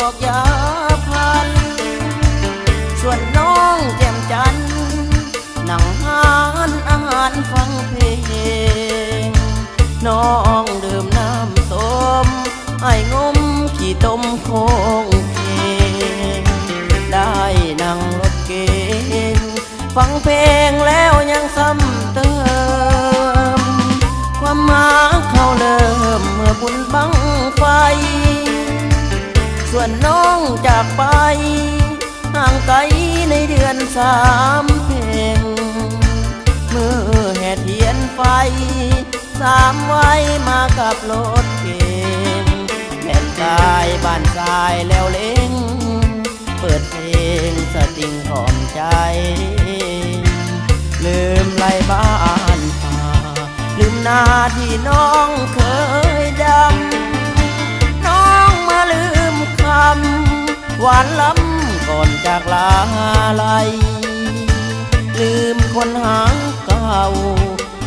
อกยาพันส่วนน้องแจ่มจันนั่งหานอาหารฟังเพลงน้องดื่มน้ำส้มไอ้งมขี่ต้มโค้งเพลงได้นั่งรถเก๋งฟังเพลงแล้วยังซ้ำเติมความหาเขาเริ่มเมื่อบุญบังไฟส่วนน้องจากไปห่างไกลในเดือน3 เพลงเมื่อแห่เทียนไฟ3 ไว้มากับรถเก๋งแม่นกายบ้านทรายแล้วเล้งเปิดเพลงสติงหอมใจลืมไล่บ้านป่าลืมนาที่น้องเคยดำน้องมาลืมคำหวานล้ำก่อนจากลาลัยลืมคนหางเก่า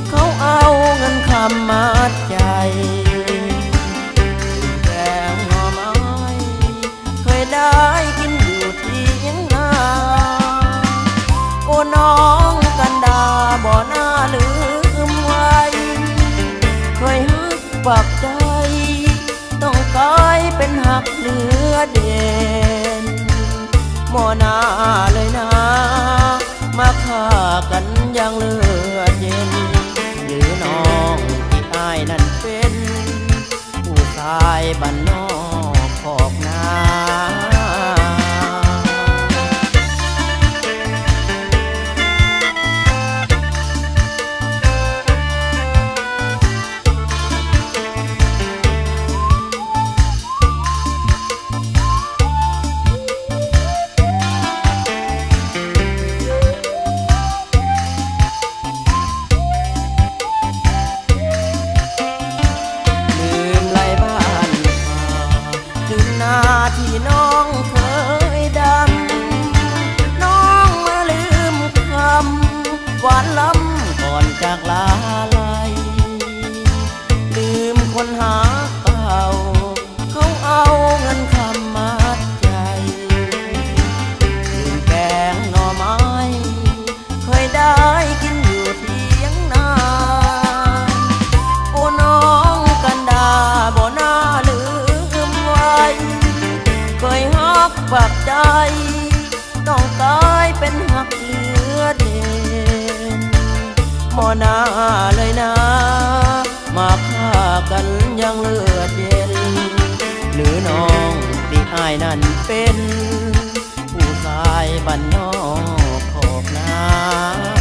เขาเอาเงินคำมาใจแกงหน่อไม้เคยได้กินอยู่ที่ยังนาโอ้น้องกันดาบ่น่าลืมไว้เคยหักปักใจต้องกลายเป็นหักเหลือเด่นหมอหน้าเลยนะมาฆ่ากันอย่างเลือดเย็นหรือน้องที่อายนั้นเป็นผู้ชายบ้านนอกขอกนาที่น้องเคยดำน้องมาลืมคำหวานล้ำก่อนจากลาลัยลืมคนหาเก่าเขาเอาเงินคำมาใจลืมแกงหน่อไม้เคยได้กินอยู่เที่ยงนาโอ้น้องกันดาบ่น่าลืมไว้เคยหักปักใจต้องกลายเป็นหักเหลือเด่นหมอหน้าเลยนะมาฆ่ากันยังเลือดเย็นหรือน้องที่อายนั้นเป็นผู้ชายบ้านนอกขอกนา